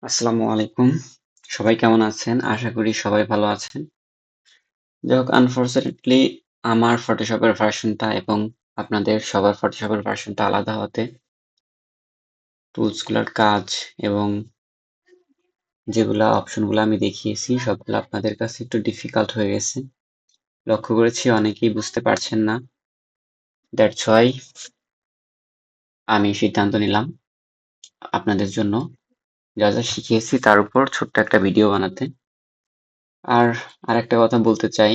আসসালামু আলাইকুম। সবাই কেমন আছেন? আশা করি সবাই ভালো আছেন। যাই হোক আনফরচুনেটলি আমার ফটোশপের ভার্সনটা এবং আপনাদের সবার ফটোশপের ভার্সনটা আলাদা হওয়াতে টুলস গুলার কাজ এবং যেগুলা অপশনগুলো আমি দেখিয়েছি সবগুলো আপনাদের কাছে একটু ডিফিকাল্ট হয়ে গেছে। লক্ষ্য করেছি অনেকেই বুঝতে পারছেন না। দ্যাটস হোয়াই আমি সিদ্ধান্ত নিলাম আপনাদের জন্য যা যা শিখিয়েছি তার উপর ছোট্ট একটা ভিডিও বানাতে। আর আরেকটা কথা বলতে চাই,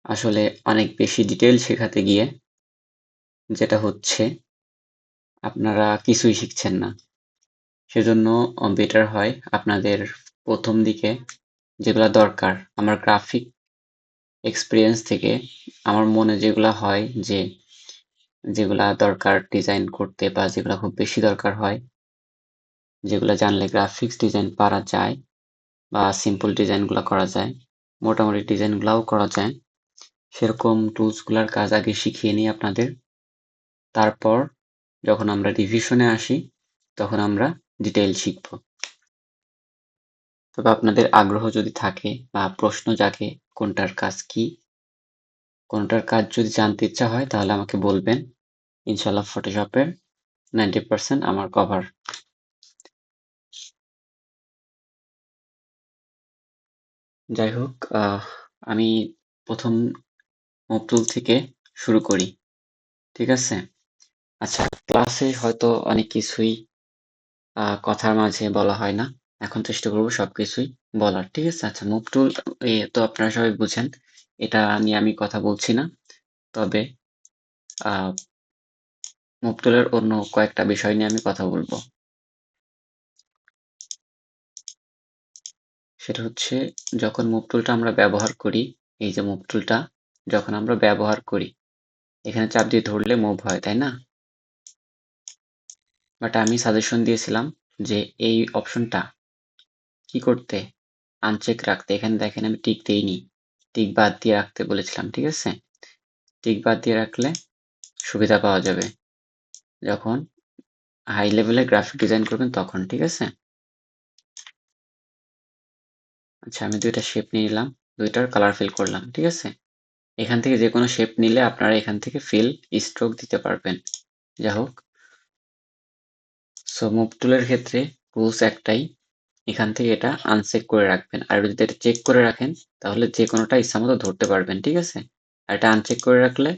আসলে অনেক বেশি ডিটেইল শেখাতে গিয়ে যেটা হচ্ছে আপনারা কিছুই শিখছেন না। সেজন্য বেটার হয় আপনাদের প্রথম দিকে যেগুলা দরকার আমার গ্রাফিক এক্সপেরিয়েন্স থেকে আমার মনে যেগুলা হয় যে যেগুলা দরকার ডিজাইন করতে বা যেগুলা খুব বেশি দরকার হয়, যেগুলা জানলে গ্রাফিক্স ডিজাইন পারা যায় বা সিম্পল ডিজাইনগুলা করা যায়, মোটামুটি ডিজাইনগুলাও করা যায়, সেরকম টুলসগুলার কাজ আগে শিখিয়ে নিই আপনাদের। তারপর যখন আমরা রিভিশনে আসি তখন আমরা ডিটেইল শিখব। তবে আপনাদের আগ্রহ যদি থাকে বা প্রশ্ন জাগে কোনটার কাজ কি, কোনটার কাজ যদি জানতে ইচ্ছা হয় তাহলে আমাকে বলবেন। ইনশাল্লাহ ফটোশপের 90% আমার কভার। যাই হোক আমি প্রথম মুভ টুল থেকে শুরু করি, ঠিক আছে? আচ্ছা, ক্লাসে হয়তো অনেক কিছুই কথার মাঝে বলা হয় না, এখন চেষ্টা করবো সবকিছুই বলার, ঠিক আছে? আচ্ছা, মুভ টুল তো আপনারা সবাই বুঝেন, এটা নিয়ে আমি কথা বলছি না। তবে আহ মুভ টুলের অন্য কয়েকটা বিষয় নিয়ে আমি কথা বলবো। সেটা হচ্ছে যখন মুভ টুলটা আমরা ব্যবহার করি, এই যে মুভ টুলটা যখন আমরা ব্যবহার করি, এখানে চাপ দিয়ে ধরলে মুভ হয়, তাই না? বাট আমি সাজেশন দিয়েছিলাম যে এই অপশনটা কি করতে, আনচেক রাখতে। এখানে দেখেন আমি টিক দেইনি, টিক বাদ দিয়ে রাখতে বলেছিলাম, ঠিক আছে? টিক বাদ দিয়ে রাখলে সুবিধা পাওয়া যাবে যখন হাই লেভেলে গ্রাফিক ডিজাইন করবেন তখন, ঠিক আছে? আচ্ছা, আমি দুইটা শেপ নিয়ে নিলাম, দুইটার কালার ফিল করলাম, ঠিক আছে? এখান থেকে যে কোনো শেপ নিলে আপনারা এখান থেকে ফিল স্ট্রোক দিতে পারবেন। যাই হোক, সো মুভ টুলের ক্ষেত্রে রুলস একটাই, এখান থেকে এটা আনচেক করে রাখবেন। আর যদি এটা চেক করে রাখেন তাহলে যে কোনোটা ইচ্ছামতো ধরতে পারবেন, ঠিক আছে? আর এটা আনচেক করে রাখলে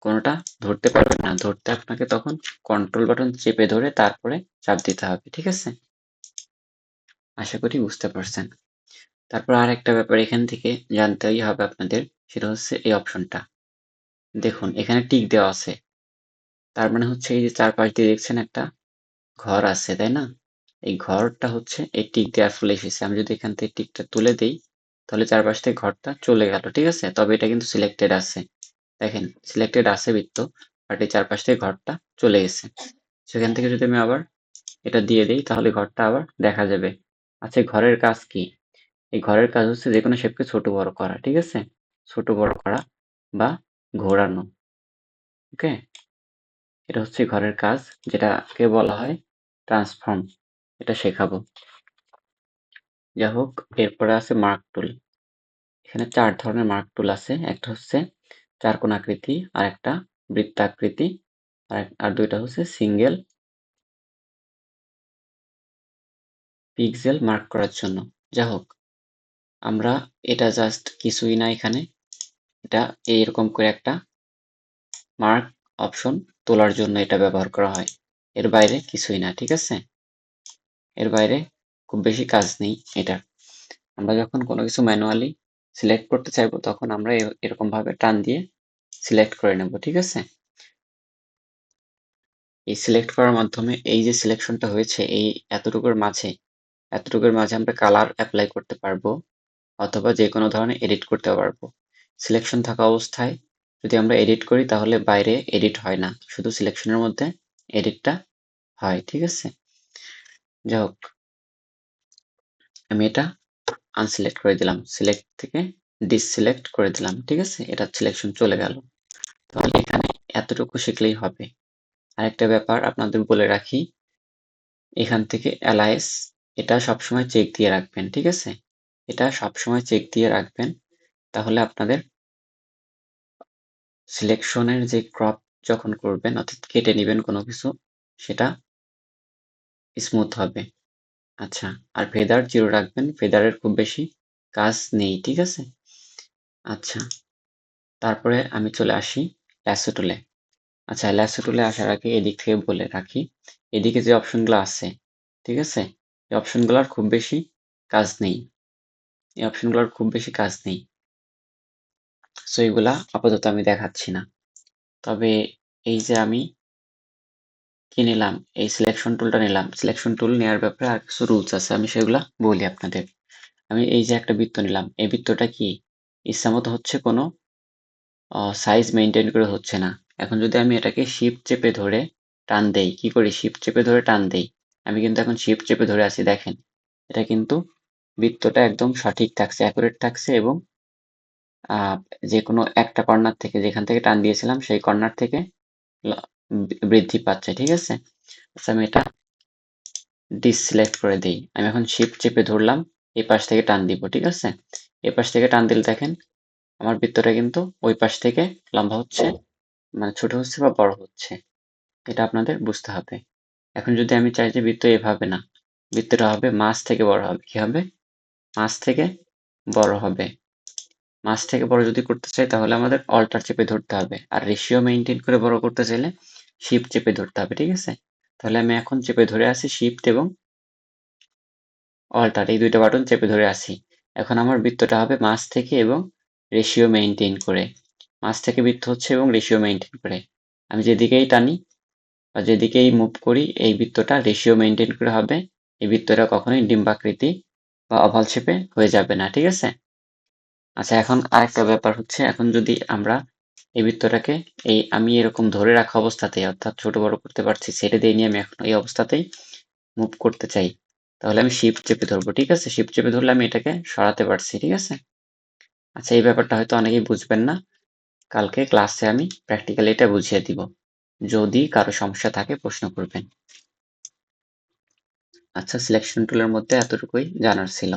কোনোটা ধরতে পারবেন না, ধরতে আপনাকে তখন কন্ট্রোল বাটন চেপে ধরে তারপরে চাপ দিতে হবে, ঠিক আছে? আশা করি বুঝতে পারছেন। তারপর আর একটা ব্যাপার এখান থেকে জানতেই হবে আপনাদের, সেটা হচ্ছে এই অপশনটা। দেখুন এখানে টিক দেওয়া আছে, তার মানে হচ্ছে এই যে চারপাশ দিয়ে দেখছেন একটা ঘর আছে, তাই না? এই ঘরটা হচ্ছে এই টিক দেওয়ার ফলে এসেছে। আমি যদি এখান থেকে টিকটা তুলে দেই তাহলে চারপাশ থেকে ঘরটা চলে গেল, ঠিক আছে? তবে এটা কিন্তু সিলেক্টেড আছে, দেখেন সিলেক্টেড আছে বৃত্ত, বাট এই চারপাশ থেকে ঘরটা চলে গেছে। সেখান থেকে যদি আমি আবার এটা দিয়ে দিই তাহলে ঘরটা আবার দেখা যাবে। আচ্ছা, ঘরের কাজ কি? এই ঘরের কাজ হচ্ছে যে কোনো শেপকে ছোট বড় করা, ঠিক আছে? ছোট বড় করা বা ঘোরানো, ওকে? এটা হচ্ছে ঘরের কাজ, যেটাকে বলা হয় ট্রান্সফর্ম। এটা শেখাবো। যাই হোক, এরপরে আছে মার্ক টুল। এখানে 4 ধরনের মার্ক টুল আছে। একটা হচ্ছে চারকোণ আকৃতি, আর একটা বৃত্তাকৃতি, আর দুইটা হচ্ছে সিঙ্গেল পিক্সেল মার্ক করার জন্য। যাই হোক, আমরা এটা জাস্ট কিছুই না, এখানে এটা এইরকম করে একটা মার্ক অপশন তোলার জন্য এটা ব্যবহার করা হয়। এর বাইরে কিছুই না, ঠিক আছে? এর বাইরে খুব বেশি কাজ নেই এটার। আমরা যখন কোনো কিছু ম্যানুয়ালি সিলেক্ট করতে চাইবো তখন আমরা এরকম ভাবে টান দিয়ে সিলেক্ট করে নেব, ঠিক আছে? এই সিলেক্ট করার মাধ্যমে এই যে সিলেকশনটা হয়েছে এই এতটুকুর মাঝে আমরা কালার অ্যাপ্লাই করতে পারবো অথবা যে কোনো ধরনের এডিট করতে পারবো। সিলেকশন থাকা অবস্থায় যদি আমরা এডিট করি তাহলে বাইরে এডিট হয় না, শুধু সিলেকশনের মধ্যে এডিটটা হয়, ঠিক আছে? যাই হোক, আমি এটা আনসিলেক্ট করে দিলাম, সিলেক্ট থেকে ডিসসিলেক্ট করে দিলাম, ঠিক আছে? এটা সিলেকশন চলে গেল। তাহলে এখানে এতটুকু শিখলেই হবে। আরেকটা ব্যাপার আপনাদের বলে রাখি, এখান থেকে অ্যালাইস এটা সবসময় চেক দিয়ে রাখবেন, ঠিক আছে? এটা সবসময় চেক দিয়ে রাখবেন, তাহলে আপনাদের সিলেকশনের যে ক্রপ যখন করবেন অর্থাৎ কেটে নিবেন কোনো কিছু, সেটা স্মুথ হবে। আচ্ছা, আর ফেদার জিরো রাখবেন, ফেদারের খুব বেশি কাজ নেই, ঠিক আছে? আচ্ছা, তারপরে আমি চলে আসি ল্যাসো টুলে। আচ্ছা, ল্যাসো টুলে আসার আগে এদিক থেকে বলে রাখি, এদিকে যে অপশনগুলো আছে, ঠিক আছে, এই অপশনগুলোর খুব বেশি কাজ নেই, এই অপশনগুলোর খুব বেশি কাজ নেই, সো এগুলা আপাতত আমি দেখাচ্ছি না। তবে এই যে আমি কি নিলাম, এই সিলেকশন টুলটা নিলাম, সিলেকশন টুল নেওয়ার ব্যাপারে আর কিছু রুলস আছে, আমি সেগুলা বলি আপনাদের। আমি এই যে একটা বৃত্ত নিলাম, এই বৃত্তটা কি ইচ্ছামতো হচ্ছে, কোনো সাইজ মেনটেন করে হচ্ছে না। এখন যদি আমি এটাকে শিফট চেপে ধরে টান দেই, কি করি, শিফট চেপে ধরে টান দেই, আমি কিন্তু এখন শিফট চেপে ধরে আছি, দেখেন এটা কিন্তু বৃত্তটা একদম সঠিক থাকছে, অ্যাকুরেট থাকছে, এবং যে কোনো একটা কর্নার থেকে, যেখান থেকে টান দিয়েছিলাম সেই কর্নার থেকে বৃদ্ধি পাচ্ছে, ঠিক আছে? আচ্ছা, আমি এটা ডিসসিলেক্ট করে দেই, আমি এখন শিফট চেপে ধরলাম, এই পাশ থেকে টান দিব, ঠিক আছে? এই পাশ থেকে টান দিলে দেখেন আমার বৃত্তটা কিন্তু ওই পাশ থেকে লম্বা হচ্ছে, মানে ছোট হচ্ছে বা বড় হচ্ছে, এটা আপনাদের বুঝতে হবে। এখন যদি আমি চাই যে বৃত্ত এভাবে না, বৃত্তটা হবে মাঝ থেকে বড় হবে, কি হবে, মাঝ থেকে বড় হবে। মাঝ থেকে বড় যদি করতে চাই তাহলে আমাদের অল্টার চেপে ধরতে হবে, আর রেশিও মেনটেন করে বড় করতে চাইলে শিফট চেপে ধরতে হবে, ঠিক আছে? তাহলে আমি এখন চেপে ধরে আছি শিফট এবং অল্টার, এই দুইটা বাটন চেপে ধরে আছি। এখন আমার বৃত্তটা হবে মাঝ থেকে এবং রেশিও মেনটেন করে, মাঝ থেকে বৃত্ত হচ্ছে এবং রেশিও মেনটেন করে। আমি যেদিকেই টানি বা যেদিকেই মুভ করি এই বৃত্তটা রেশিও মেনটেন করে হবে, এই বৃত্তটা কখনোই ডিম্বাকৃতি বা ওভাল শেপে হয়ে যাবে না, ঠিক আছে? আচ্ছা, এখন আরেকটা ব্যাপার হচ্ছে, এখন যদি আমরা এই বৃত্তটাকে আমি এরকম ধরে রাখা অবস্থাতেই, অর্থাৎ ছোট বড় করতে পারছি, ছেড়ে দিয়ে নিয়ে আমি এখন এই অবস্থাতেই মুভ করতে চাই, তাহলে আমি শিফট চেপে ধরবো, ঠিক আছে? শিফট চেপে ধরলে আমি এটাকে সরাতে পারছি, ঠিক আছে? আচ্ছা, এই ব্যাপারটা হয়তো অনেকেই বুঝবেন না, কালকে ক্লাসে আমি প্র্যাকটিক্যালি এটা বুঝিয়ে দিব, যদি কারো সমস্যা থাকে প্রশ্ন করবেন। আচ্ছা, সিলেকশন টুলের মধ্যে এতটুকুই জানার ছিল,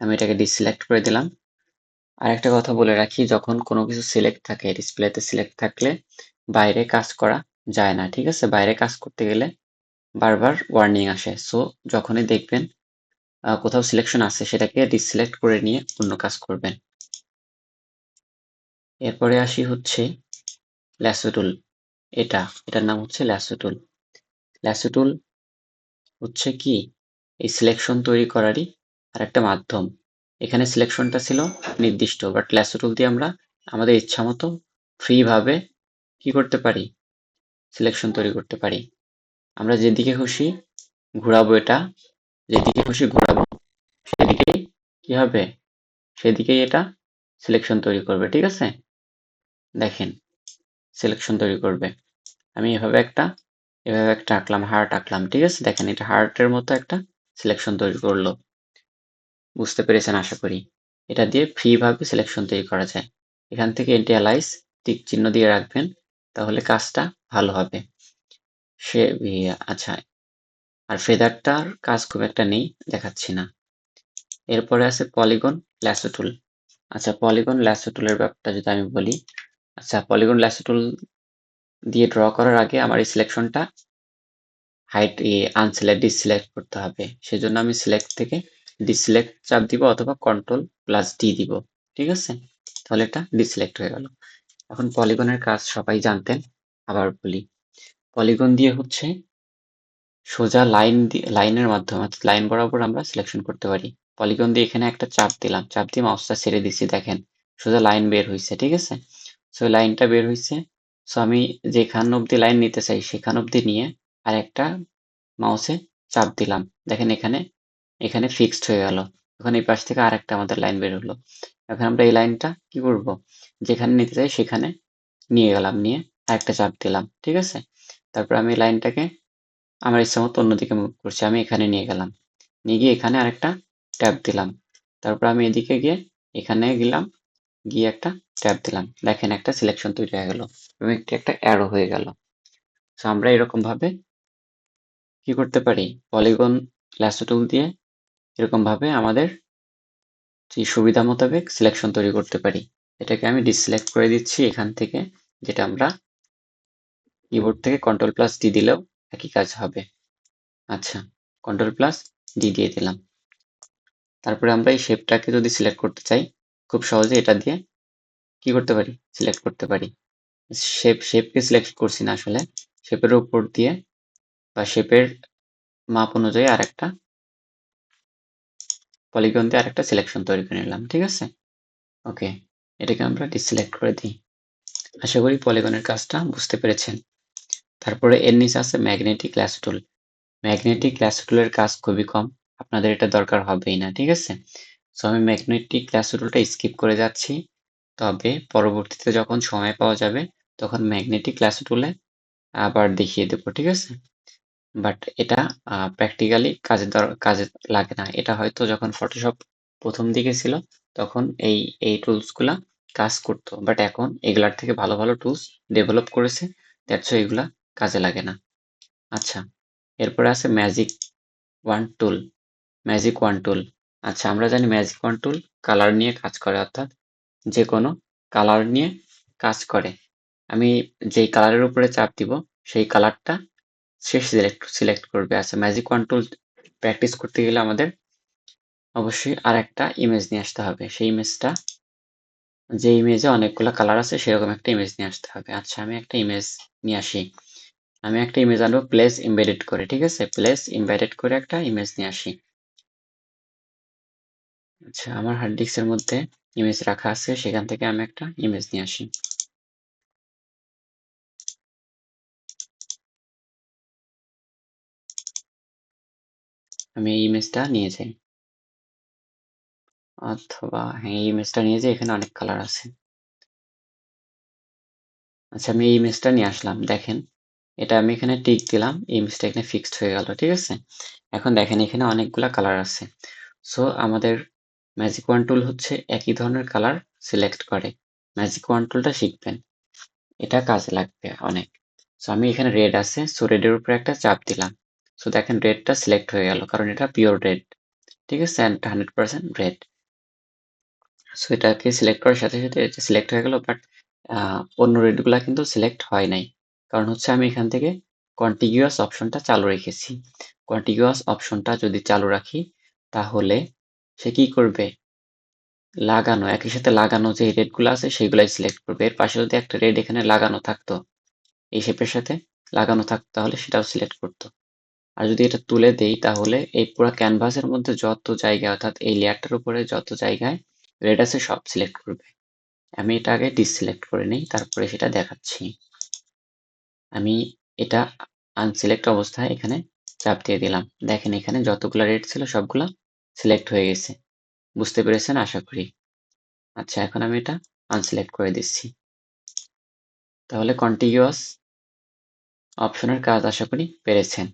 আমি এটাকে ডিসিলেক্ট করে দিলাম। আর একটা কথা বলে রাখি, যখন কোনো কিছু সিলেক্ট থাকে, ডিসপ্লেতে সিলেক্ট থাকলে বাইরে কাজ করা যায় না, ঠিক আছে? বাইরে কাজ করতে গেলে বারবার ওয়ার্নিং আসে, সো যখনই দেখবেন কোথাও সিলেকশন আছে সেটাকে ডিসিলেক্ট করে নিয়ে অন্য কাজ করবেন। এরপরে আসি হচ্ছে ল্যাসো টুল, এটার নাম হচ্ছে ল্যাসো টুল। ল্যাসো টুল হচ্ছে কি, এই সিলেকশন তৈরি করারই আরেকটা মাধ্যম। এখানে সিলেকশনটা ছিল নির্দিষ্ট, বাট ল্যাসো টুল দিয়ে আমরা আমাদের ইচ্ছা মতো ফ্রি ভাবে কি করতে পারি, সিলেকশন তৈরি করতে পারি। আমরা যেদিকে খুশি ঘোরাবো, এটা যেদিকে খুশি ঘোরাবো, সেদিকেই কি হবে, সেদিকেই এটা সিলেকশন তৈরি করবে, ঠিক আছে? দেখেন সিলেকশন তৈরি করবে, আমি এভাবে একটা আঁকলাম, হার্ট আঁকলাম, ঠিক আছে? দেখেন এটা হার্টের মতো একটা সিলেকশন তৈরি করলো, বুঝতে পেরেছেন আশা করি। এটা দিয়ে ফ্রি ভাবে সিলেকশন তৈরি করা যায়। এখান থেকে এন্টি অ্যালাইস টিক চিহ্ন দিয়ে রাখবেন, তাহলে কাজটা ভালো হবে। আচ্ছা, আর ফেদারটার কাজ খুব একটা নেই, দেখাচ্ছি না। এরপরে আছে পলিগন ল্যাসো টুল। আচ্ছা, পলিগন ল্যাসো টুলের ব্যাপারটা যদি আমি বলি, আচ্ছা, পলিগন ল্যাসো টুল দিয়ে ড্র করার আগে আমার এই সিলেকশনটা ডিসিলেক্ট করতে হবে, সেজন্য আমি সিলেক্ট থেকে ডিসিলেক্ট চাপ দিব অথবা কন্ট্রোল+ডি দিব, ঠিক আছে? তাহলে এটা ডিসিলেক্ট হয়ে গেল। এখন পলিগনের কাজ সবাই জানতেন, আবার বলি, পলিগন দিয়ে হচ্ছে সোজা লাইনের মাধ্যমে, অর্থাৎ লাইন বরাবর আমরা সিলেকশন করতে পারি। পলিগন দিয়ে এখানে একটা চাপ দিলাম, চাপ দিয়ে মাউসটা ছেড়ে দিচ্ছি, দেখেন সোজা লাইন বের হয়েছে, ঠিক আছে? সো লাইনটা বের হয়েছে, সো আমি যেখান অব্দি লাইন নিতে চাই সেখান অব্দি নিয়ে আর একটা মাউসে চাপ দিলাম, দেখেন এখানে এখানে ফিক্সড হয়ে গেল। এখন এই পাশ থেকে আরেকটা আমাদের লাইন বের হলো। এখন আমরা এই লাইনটা কি করব, যেখানে নিতে চাই সেখানে নিয়ে গেলাম, নিয়ে আরেকটা চাপ দিলাম, ঠিক আছে? তারপর আমি এই লাইনটাকে আমার ইচ্ছা মতো অন্যদিকে মুভ করছি, আমি এখানে নিয়ে গেলাম, নিয়ে গিয়ে এখানে আরেকটা ট্যাপ দিলাম, তারপর আমি এদিকে গিয়ে এখানে গেলাম, গিয়ে একটা ট্যাপ দিলাম, দেখেন একটা সিলেকশন তৈরি হয়ে গেল এবং একটা অ্যারো হয়ে গেল। সো আমরা এরকম ভাবে কি করতে পারি, পলিগন ল্যাসো টুল দিয়ে এরকম ভাবে আমাদের যে সুবিধা মোতাবেক সিলেকশন তৈরি করতে পারি। এটাকে আমি ডিসিলেক্ট করে দিচ্ছি এখান থেকে, যেটা আমরা কিবোর্ড থেকে Ctrl+D দিলেও একই কাজ হবে। আচ্ছা, Ctrl+D দিয়ে দিলাম। তারপরে আমরা এই শেপটাকে যদি সিলেক্ট করতে চাই, খুব সহজে এটা দিয়ে কি করতে পারি, সিলেক্ট করতে পারি। শেপকে সিলেক্ট করছি না আসলে, শেপের উপর দিয়ে বা শেপের মাপ অনুযায়ী আরেকটা পলিগন দিয়ে আরেকটা সিলেকশন তৈরি করে নিলাম। ঠিক আছে, ওকে, এটাকে আমরা ডিসিলেক্ট করে দিই। আশা করি পলিগনের কাজটা বুঝতে পেরেছেন। তারপরে এর নিচে আছে ম্যাগনেটিক ল্যাসো টুল। ম্যাগনেটিক ল্যাসো টুলের কাজ খুবই কম, আপনাদের এটা দরকার হবেই না। ঠিক আছে, সো আমি ম্যাগনেটিক ল্যাসো টুলটা স্কিপ করে যাচ্ছি। তবে পরবর্তীতে যখন সময় পাওয়া যাবে তখন ম্যাগনেটিক ল্যাসো টুলে আবার দেখিয়ে দেবো। ঠিক আছে, বাট এটা প্র্যাকটিক্যালি কাজে লাগে না। এটা হয়তো যখন ফটোশপ প্রথম দিকে ছিল তখন এই টুলসগুলা কাজ করতো, বাট এখন এগুলার থেকে ভালো ভালো টুলস ডেভেলপ করেছে, দ্যাটস ওয়াই এগুলা কাজে লাগে না। আচ্ছা, এরপরে আছে ম্যাজিক ওয়ান টুল। ম্যাজিক ওয়ান টুল, আচ্ছা আমরা জানি ম্যাজিক ওয়ান টুল কালার নিয়ে কাজ করে, অর্থাৎ যে কোনো কালার নিয়ে কাজ করে। আমি যেই কালারের উপরে চাপ দিব সেই কালারটা সে সিলেক্ট করবে। আচ্ছা, ম্যাজিক ওয়ান টুল প্র্যাকটিস করতে গেলে আমাদের অবশ্যই আর একটা ইমেজ নিয়ে আসতে হবে। সেই ইমেজটা, যে ইমেজে অনেকগুলো কালার আছে সেরকম একটা ইমেজ নিয়ে আসতে হবে। আচ্ছা, আমি একটা ইমেজ নিয়ে আসি। আমি একটা ইমেজ আনবো প্লেস এমবেডেড করে। ঠিক আছে, প্লেস এমবেডেড করে একটা ইমেজ নিয়ে আসি। আচ্ছা, আমার হার্ড ডিস্কের মধ্যে ইমেজ রাখা আছে, সেখান থেকে আমি একটা ইমেজ নিয়ে আসি। আমি এই ইমেজটা নিয়ে যাই, অথবা হ্যাঁ এই ইমেজটা নিয়ে যাই, এখানে অনেক কালার আছে। আচ্ছা, আমি এই ইমেজটা নিয়ে আসলাম, দেখেন এটা আমি এখানে টিক দিলাম, এই ইমেজটা এখানে ফিক্সড হয়ে গেল। ঠিক আছে, এখন দেখেন এখানে অনেকগুলা কালার আছে। সো আমাদের ম্যাজিক ওয়ান টুল হচ্ছে একই ধরনের কালার সিলেক্ট করে। ম্যাজিক ওয়ান টুলটা শিখবেন, এটা কাজে লাগবে অনেক। সো আমি এখানে রেড আছে, সো রেডের উপরে একটা চাপ দিলাম। সো দেখেন রেডটা সিলেক্ট হয়ে গেল, কারণ এটা পিওর রেড। ঠিক আছে, 100% রেড। সো এটাকে সিলেক্ট করার সাথে সাথে এটা সিলেক্ট হয়ে গেল, বাট অন্য রেডগুলা কিন্তু সিলেক্ট হয় নাই, কারণ হচ্ছে আমি এখান থেকে কন্টিগুয়াস অপশনটা চালু রেখেছি। কন্টিগুয়াস অপশনটা যদি চালু রাখি তাহলে সে কি করবে, লাগানো, একই সাথে লাগানো যে রেডগুলো আছে সেগুলাই সিলেক্ট করবে। এর পাশে যদি একটা রেড এখানে লাগানো থাকতো, এই শেপের সাথে লাগানো থাকতো, তাহলে সেটাও সিলেক্ট করতো। আর যদি এটা তুলে দেই তাহলে এই পুরো ক্যানভাসের মধ্যে যত জায়গায়, অর্থাৎ এই লেয়ারটার উপরে যত জায়গায় রেড আছে সব সিলেক্ট করবে। আমি এটা আগে ডিসিলেক্ট করে নিই, তারপরে সেটা দেখাচ্ছি। আমি এটা আনসিলেক্ট অবস্থায় এখানে চাপ দিয়ে দিলাম, দেখেন এখানে যতগুলো রেড ছিল সবগুলো সিলেক্ট হয়ে গেছে। বুঝতে পেরেছেন আশা করি। আচ্ছা, এখন আমি এটা আনসিলেক্ট করে দিচ্ছি। তাহলে কন্টিগুয়াস অপশনের কাজ আশা করি পেরেছেন।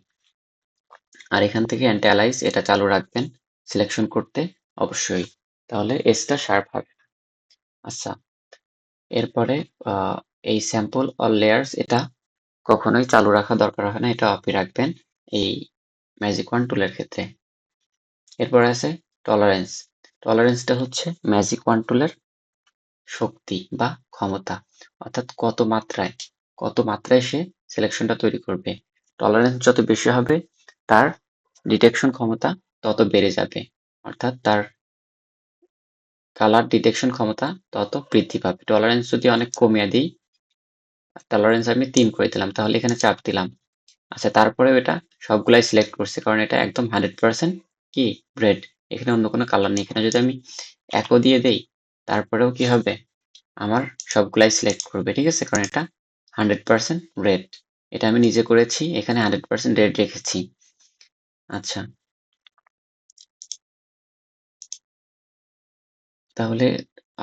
আর এখান থেকে অ্যান্টি অ্যালাইজ এটা চালু রাখবেন সিলেকশন করতে অবশ্যই, তাহলে এজটা শার্প হবে। আচ্ছা, এরপরে এই স্যাম্পল অল লেয়ার্স এটা কখনোই চালু রাখা দরকার হয় না, এটা অফই রাখবেন এই ম্যাজিক ওয়ান টুলের ক্ষেত্রে। এরপর আছে টলারেন্স। টলারেন্সটা হচ্ছে ম্যাজিক ওয়ান টুলের শক্তি বা ক্ষমতা, অর্থাৎ কত মাত্রায় সে সিলেকশনটা তৈরি করবে। টলারেন্স যত বেশি হবে তার ডিটেকশন ক্ষমতা তত বেড়ে যাবে, অর্থাৎ তার কালার ডিটেকশন ক্ষমতা তত বৃদ্ধি পাবে। টলারেন্স যদি অনেক কমিয়ে দিই, টলারেন্স আমি 3 করে দিলাম, তাহলে এখানে চাপ দিলাম। আচ্ছা, তারপরেও এটা সবগুলাই সিলেক্ট করছে, কারণ এটা একদম 100% কি রেড, এখানে অন্য কোনো কালার নেই। এখানে যদি আমি 1 দিয়ে দেই তারপরেও কি হবে, আমার সবগুলাই সিলেক্ট করবে। ঠিক আছে, কারণ এটা 100% রেড। এটা আমি নিজে করেছি, এখানে 100% রেড রেখেছি। আচ্ছা, তাহলে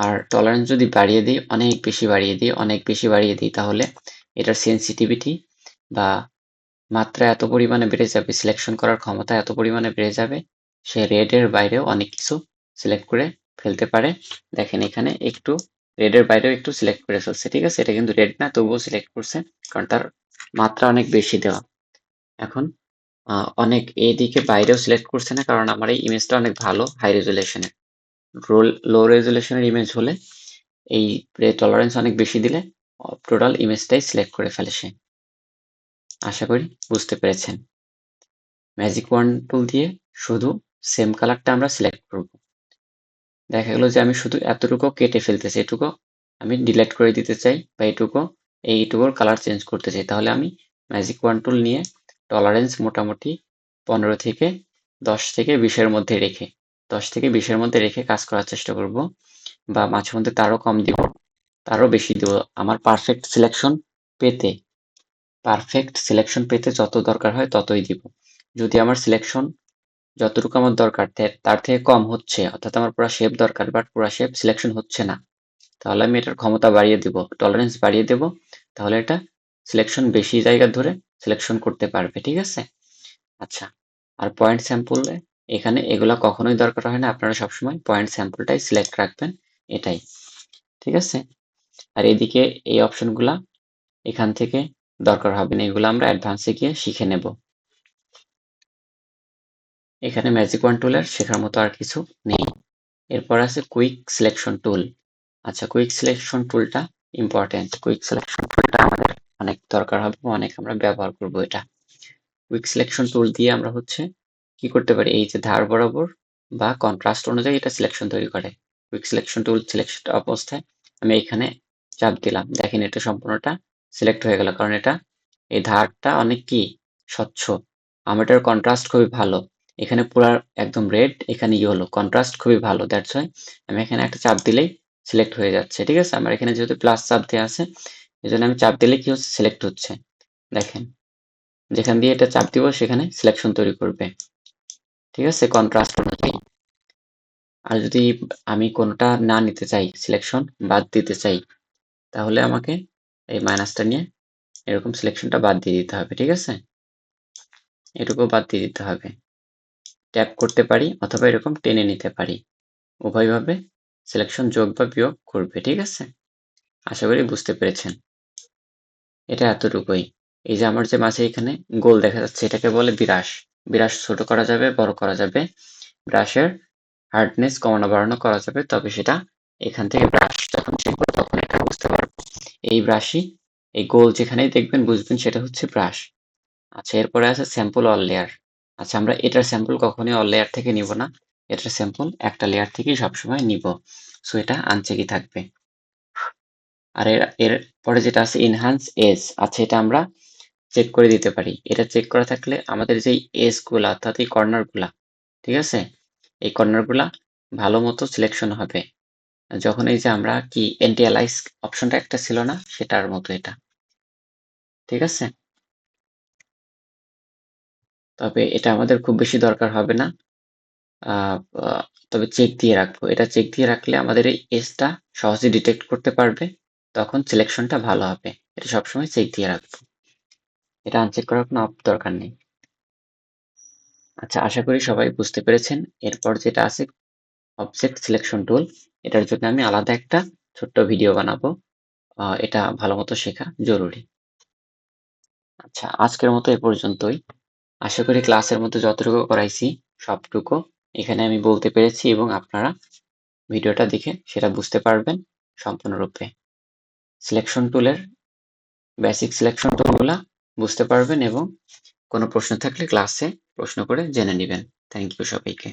আর টলারেন্স যদি বাড়িয়ে দিই, অনেক বেশি বাড়িয়ে দিই তাহলে এটার সেন্সিটিভিটি বা মাত্রা এত পরিমাণে বেড়ে যাবে, সিলেকশন করার ক্ষমতা এত পরিমাণে বেড়ে যাবে, সে রেড এর বাইরেও অনেক কিছু সিলেক্ট করে ফেলতে পারে। দেখেন এখানে একটু রেড এর বাইরেও একটু সিলেক্ট করে ফেলছে। ঠিক আছে, এটা কিন্তু রেড না, তবুও সিলেক্ট করছে, কারণ তার মাত্রা অনেক বেশি দেওয়া। এখন অনেক এদিকে বাইরেও সিলেক্ট করছে না, কারণ আমার এই ইমেজটা অনেক ভালো হাই রেজুলেশনের। লো রেজুলেশনের ইমেজ হলে এই টলারেন্স অনেক বেশি দিলে টোটাল ইমেজটাই সিলেক্ট করে ফেলে সে। আশা করি বুঝতে পেরেছেন। ম্যাজিক ওয়ান টুল দিয়ে শুধু সেম কালারটা আমরা সিলেক্ট করব। দেখা গেল যে আমি শুধু এতটুকু কেটে ফেলতেছি, এটুকু আমি ডিলিট করে দিতে চাই, বা এইটুকুর কালার চেঞ্জ করতে চাই, তাহলে আমি ম্যাজিক ওয়ান টুল নিয়ে টলারেন্স মোটামুটি 15 থেকে 10 থেকে 20-এর মধ্যে রেখে 10 থেকে 20-এর মধ্যে রেখে কাজ করার চেষ্টা করব, বা মাঝে মধ্যে তারও কম দিব, তারও বেশি দিব। আমার পারফেক্ট সিলেকশন পেতে যত দরকার হয় ততই দিব। যদি আমার সিলেকশন যতটুকু আমার দরকার তার থেকে কম হচ্ছে, অর্থাৎ আমার পুরো শেপ দরকার বাট পুরো শেপ সিলেকশন হচ্ছে না, তাহলে আমি এটার ক্ষমতা বাড়িয়ে দেব, টলারেন্স বাড়িয়ে দেব, তাহলে এটা সিলেকশন বেশি জায়গা ধরে সিলেকশন করতে পারবে। ঠিক আছে? আচ্ছা, আর পয়েন্ট স্যাম্পলে এখানে এগুলা কখনোই দরকার হয় না, আপনারা সবসময় পয়েন্ট স্যাম্পলটাই সিলেক্ট রাখবেন, এটাই। ঠিক আছে? আর এদিকে এই অপশনগুলা এখান থেকে দরকার হবে না, এগুলো আমরা অ্যাডভান্সে গিয়ে শিখে নেব। এখানে ম্যাজিক ওয়ান টুলের শেখার মতো আর কিছু নেই। এরপর আছে কুইক সিলেকশন টুল। আচ্ছা, কুইক সিলেকশন টুলটা ইম্পর্টেন্ট। কুইক সিলেকশন টুলটা আমাদের অনেক দরকার হবে, অনেক আমরা ব্যবহার করব এটা। কুইক সিলেকশন টুল দিয়ে আমরা হচ্ছে কি করতে পারি, এই যে ধার বরাবর বা কন্ট্রাস্ট অনুযায়ী এটা সিলেকশন তৈরি করে। কুইক সিলেকশন টুল সিলেকশন অবস্থায় আমি এখানে চাপ দিলাম, দেখেন এটা সম্পূর্ণটা সিলেক্ট হয়ে গেল, কারণ এটা এই ধারটা অনেক কি স্বচ্ছ, আমার এটার কন্ট্রাস্ট খুবই ভালো। এখানে পুরা একদম রেড, এখানে ইয়েলো, কন্ট্রাস্ট খুবই ভালো, দ্যাটস ওয়াই আমি এখানে একটা চাপ দিলেই সিলেক্ট হয়ে যাচ্ছে। ঠিক আছে? আমার এখানে যেহেতু প্লাস চাপ দেওয়া আছে, এই জন্য আমি চাপ দিলে কি হচ্ছে, সিলেক্ট হচ্ছে। দেখেন, যেখান দিয়ে এটা চাপ দিব সেখানে সিলেকশন তৈরি করবে। ঠিক আছে? কন্ট্রাস্ট অনুযায়ী। আর যদি আমি কোনোটা না নিতে চাই, সিলেকশন বাদ দিতে চাই, তাহলে আমাকে এই মাইনাসটা নিয়ে এরকম সিলেকশনটা বাদ দিয়ে দিতে হবে। ঠিক আছে? এটুকু বাদ দিয়ে দিতে হবে। ট্যাপ করতে পারি অথবা এরকম টেনে নিতে পারি, উভয়ভাবে সিলেকশন যোগ বা বিয়োগ করবে। ঠিক আছে? আশা করি বুঝতে পেরেছেন। এটা এতটুকুই। এই যে আমার যে মাঝে এখানে গোল দেখা যাচ্ছে, এটাকে বলে বিরাস। বিরাস ছোট করা যাবে, বড় করা যাবে, ব্রাশের হার্ডনেস কমানো বাড়ানো করা যাবে, তবে সেটা এখান থেকে ব্রাশ যখন শিখবো তখন এটা বুঝতে পারবো। এই ব্রাশই, এই গোল যেখানেই দেখবেন বুঝবেন সেটা হচ্ছে ব্রাশ। আচ্ছা, এরপরে আছে স্যাম্পল অল লেয়ার। আচ্ছা, আমরা এটার স্যাম্পল কখনোই অল লেয়ার থেকে নিব না, এটার স্যাম্পল একটা লেয়ার থেকেই সবসময় নিব, সো এটা আনচেকই থাকবে। আর এর পরে যেটা আছে এনহান্স এজ, আচ্ছা এটা আমরা চেক করে দিতে পারি। এটা চেক করা থাকলে আমাদের যেই এজ গুলা অর্থাৎ এই কর্নার গুলা, ঠিক আছে, এই কর্নার গুলা ভালো মতো সিলেকশন হবে, যখন এই যে আমরা কি অ্যান্টি অ্যালাইজ অপশনটা একটা ছিল না, সেটার মতো এটা। ঠিক আছে? তবে এটা আমাদের খুব বেশি দরকার হবে না, আহ, আহ, তবে চেক দিয়ে রাখবো। এটা চেক দিয়ে রাখলে আমাদের এই এজটা সহজে ডিটেক্ট করতে পারবে, তখন সিলেকশনটা ভালো হবে। এটা সবসময় চেক দিয়ে রাখবো, এটা আনচেক করার কোনো দরকার নেই। আচ্ছা, আশা করি সবাই বুঝতে পেরেছেন। এরপর যেটা আছে অবজেক্ট সিলেকশন টুল, এটার জন্য আমি আলাদা একটা ছোট্ট ভিডিও বানাবো, এটা ভালো মতো শেখা জরুরি। আচ্ছা, আজকের মতো এ পর্যন্তই। আশা করি ক্লাসের মধ্যে যতটুকু করাইছি সবটুকু এখানে আমি বলতে পেরেছি, এবং আপনারা ভিডিওটা দেখে সেটা বুঝতে পারবেন সম্পূর্ণরূপে। সিলেকশন টুলের বেসিক সিলেকশন টুলগুলা বুঝতে পারবেন, এবং কোনো প্রশ্ন থাকলে ক্লাসে প্রশ্ন করে জেনে নেবেন। থ্যাংক ইউ সবাইকে।